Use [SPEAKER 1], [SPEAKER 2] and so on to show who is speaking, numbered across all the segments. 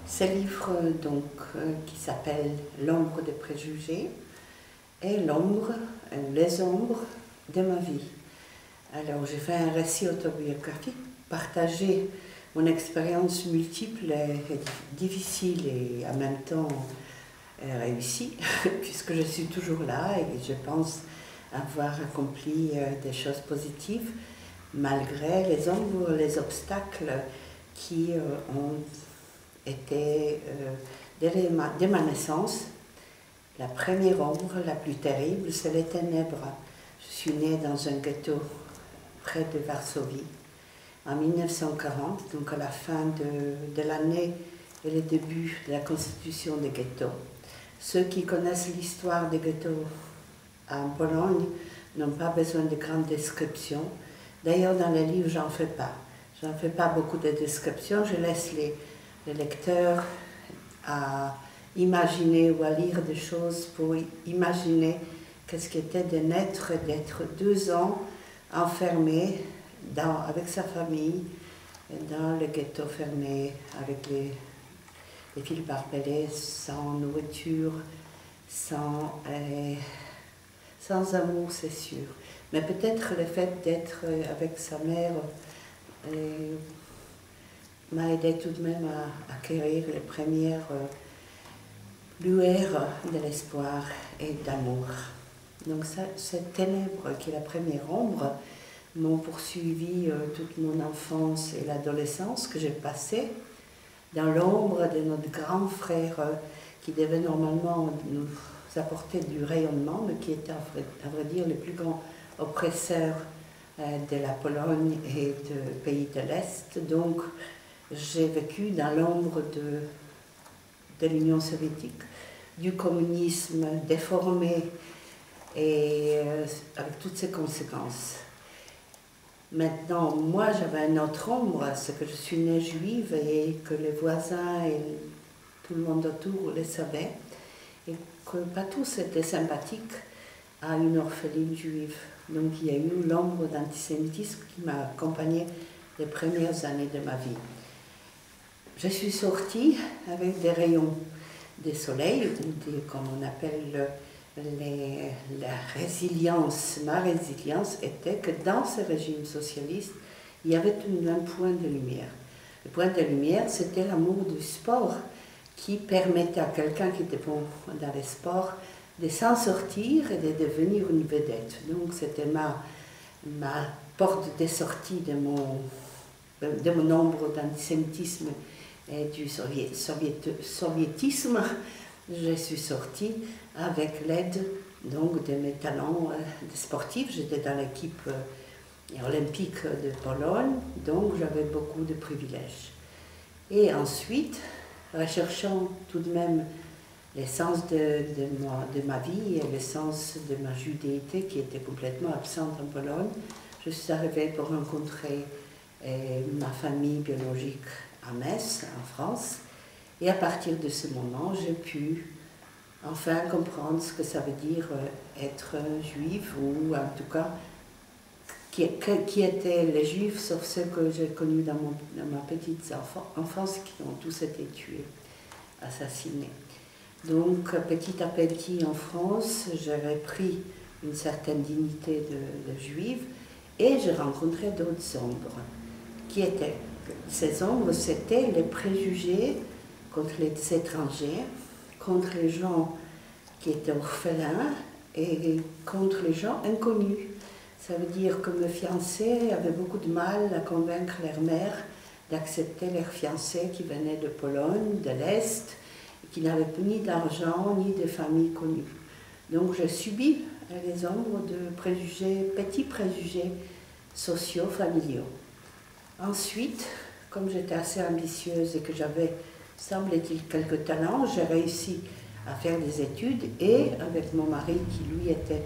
[SPEAKER 1] Ce livre donc, qui s'appelle L'ombre des préjugés est l'ombre, les ombres de ma vie. Alors j'ai fait un récit autobiographique, partagé mon expérience multiple et difficile et en même temps réussie, puisque je suis toujours là et je pense avoir accompli des choses positives malgré les ombres, les obstacles qui ont été, dès ma naissance, la première ombre, la plus terrible, c'est les ténèbres. Je suis née dans un ghetto près de Varsovie en 1940, donc à la fin de l'année et le début de la constitution des ghettos. Ceux qui connaissent l'histoire des ghettos en Pologne n'ont pas besoin de grandes descriptions. D'ailleurs, dans les livres, j'en fais pas. J'en fais pas beaucoup de descriptions. Je laisse les lecteurs à imaginer ou à lire des choses pour imaginer qu'est-ce qu'était de naître, d'être 2 ans enfermé avec sa famille dans le ghetto fermé, avec les fils barbelés, sans nourriture, sans amour, c'est sûr. Mais peut-être le fait d'être avec sa mère m'a aidé tout de même à acquérir les premières lueurs de l'espoir et d'amour. Donc cette ténèbre qui est la première ombre m'ont poursuivi toute mon enfance et l'adolescence que j'ai passée dans l'ombre de notre grand frère qui devait normalement nous apporter du rayonnement, mais qui était à vrai dire le plus grand oppresseur de la Pologne et des pays de l'Est. Donc j'ai vécu dans l'ombre de l'Union soviétique, du communisme déformé et avec toutes ses conséquences. Maintenant, moi j'avais une autre ombre, c'est que je suis née juive et que les voisins et tout le monde autour le savaient, et que pas tous étaient sympathiques à une orpheline juive. Donc il y a eu l'ombre d'antisémitisme qui m'a accompagnée les premières années de ma vie. Je suis sortie avec des rayons de soleil, ou comme on appelle la résilience. Ma résilience était que dans ce régime socialiste, il y avait un point de lumière. Le point de lumière, c'était l'amour du sport qui permettait à quelqu'un qui était bon dans les sports de s'en sortir et de devenir une vedette. Donc c'était ma porte de sortie de mon ombre d'antisémitisme et du soviétisme. Je suis sortie avec l'aide donc de mes talents sportifs. J'étais dans l'équipe olympique de Pologne, donc j'avais beaucoup de privilèges. Et ensuite, recherchant tout de même l'essence de ma vie et l'essence de ma judéité qui était complètement absente en Pologne, je suis arrivée pour rencontrer ma famille biologique à Metz, en France. Et à partir de ce moment, j'ai pu enfin comprendre ce que ça veut dire être juif, ou en tout cas, qui étaient les juifs, sauf ceux que j'ai connus dans ma petite enfance, qui ont tous été tués, assassinés. Donc, petit à petit, en France, j'avais pris une certaine dignité de juive, et j'ai rencontré d'autres ombres, qui étaient, ces ombres, c'était les préjugés contre les étrangers, contre les gens qui étaient orphelins et contre les gens inconnus. Ça veut dire que mes fiancés avaient beaucoup de mal à convaincre leur mère d'accepter leurs fiancés qui venaient de Pologne, de l'Est, et qui n'avaient ni d'argent ni de famille connue. Donc j'ai subi les ombres de préjugés, petits préjugés sociaux, familiaux. Ensuite, comme j'étais assez ambitieuse et que j'avais, semble-t-il, quelques talents, j'ai réussi à faire des études, et avec mon mari qui lui était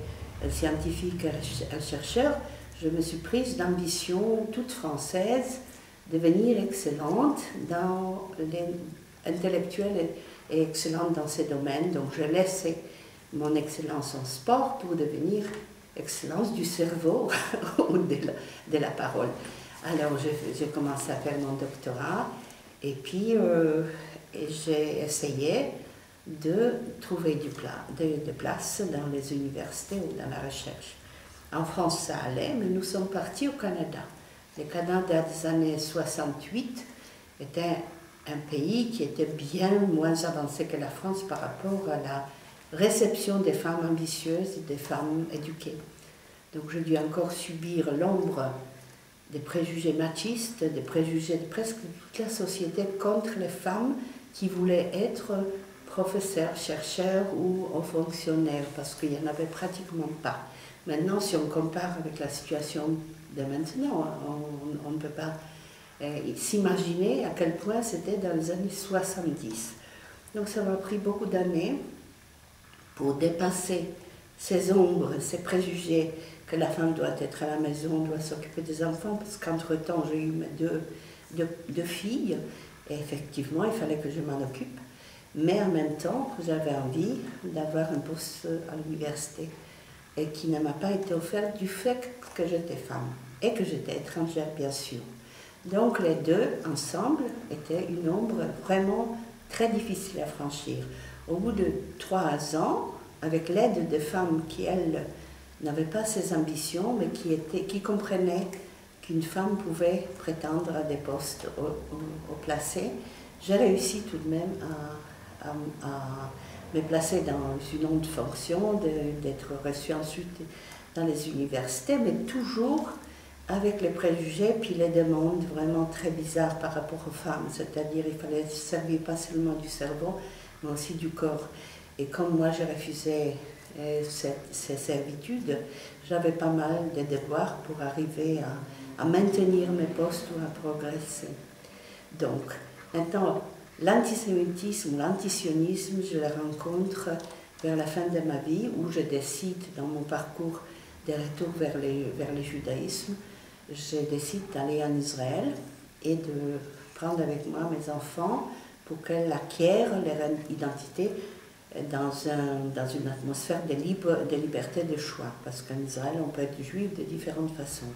[SPEAKER 1] un scientifique et un chercheur, je me suis prise d'ambition toute française, devenir excellente intellectuelle et excellente dans ces domaines. Donc je laissais mon excellence en sport pour devenir excellence du cerveau ou de la parole. Alors j'ai commencé à faire mon doctorat Et puis, j'ai essayé de trouver des places dans les universités ou dans la recherche. En France, ça allait, mais nous sommes partis au Canada. Le Canada des années 68 était un pays qui était bien moins avancé que la France par rapport à la réception des femmes ambitieuses et des femmes éduquées. Donc j'ai dû encore subir l'ombre des préjugés machistes, des préjugés de presque toute la société contre les femmes qui voulaient être professeurs, chercheurs ou fonctionnaires, parce qu'il n'y en avait pratiquement pas. Maintenant, si on compare avec la situation de maintenant, on ne peut pas s'imaginer à quel point c'était dans les années 70. Donc ça m'a pris beaucoup d'années pour dépasser ces ombres, ces préjugés que la femme doit être à la maison, doit s'occuper des enfants, parce qu'entre-temps j'ai eu mes deux filles, et effectivement il fallait que je m'en occupe, mais en même temps j'avais envie d'avoir un poste à l'université, et qui ne m'a pas été offert du fait que j'étais femme, et que j'étais étrangère bien sûr. Donc les deux ensemble étaient une ombre vraiment très difficile à franchir. Au bout de 3 ans, avec l'aide de femmes qui, elles, n'avaient pas ces ambitions, mais qui comprenaient qu'une femme pouvait prétendre à des postes au placé, j'ai réussi tout de même à me placer dans une autre fonction, d'être reçue ensuite dans les universités, mais toujours avec les préjugés puis les demandes vraiment très bizarres par rapport aux femmes, c'est-à-dire il fallait servir pas seulement du cerveau, mais aussi du corps. Et comme moi je refusais ces servitudes, j'avais pas mal de devoirs pour arriver à maintenir mes postes ou à progresser. Donc, maintenant, l'antisémitisme ou l'antisionisme, je le rencontre vers la fin de ma vie, où je décide, dans mon parcours de retour vers le judaïsme, je décide d'aller en Israël et de prendre avec moi mes enfants pour qu'elles acquièrent leur identité dans une atmosphère de liberté de choix, parce qu'en Israël, on peut être juif de différentes façons.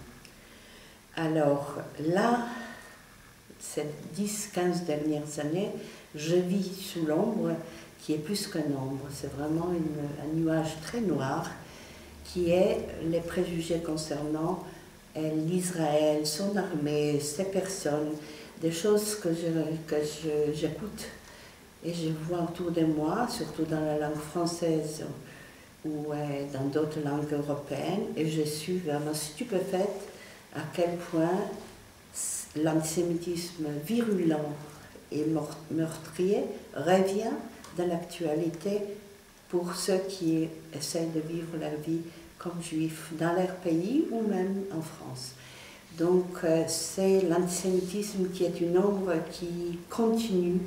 [SPEAKER 1] Alors là, ces 10-15 dernières années, je vis sous l'ombre qui est plus qu'un ombre, c'est vraiment un nuage très noir qui est les préjugés concernant l'Israël, son armée, ses personnes, des choses que j'écoute et je vois autour de moi, surtout dans la langue française ou dans d'autres langues européennes, et je suis vraiment stupéfaite à quel point l'antisémitisme virulent et meurtrier revient dans l'actualité pour ceux qui essaient de vivre leur vie comme juifs dans leur pays ou même en France. Donc c'est l'antisémitisme qui est une ombre qui continue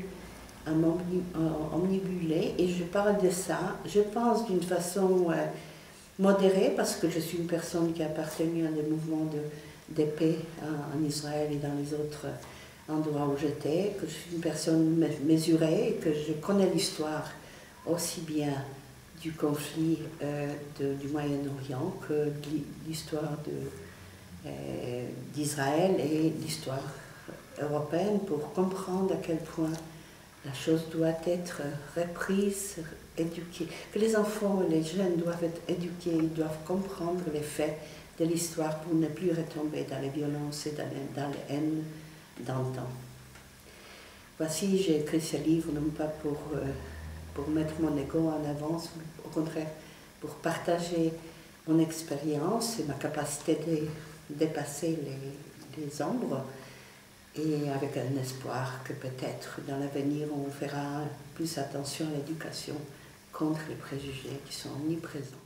[SPEAKER 1] à m'omnibuler, et je parle de ça, je pense d'une façon modérée, parce que je suis une personne qui a appartenu à des mouvements de paix en Israël et dans les autres endroits où j'étais, que je suis une personne mesurée, et que je connais l'histoire aussi bien du conflit du Moyen-Orient que l'histoire d'Israël et l'histoire européenne, pour comprendre à quel point la chose doit être reprise, éduquée, que les enfants et les jeunes doivent être éduqués, ils doivent comprendre les faits de l'histoire pour ne plus retomber dans les violences et dans les haines d'antan. Voici, j'ai écrit ce livre non pas pour mettre mon ego en avance, mais au contraire pour partager mon expérience et ma capacité de dépasser les ombres, et avec un espoir que peut-être dans l'avenir on fera plus attention à l'éducation contre les préjugés qui sont omniprésents.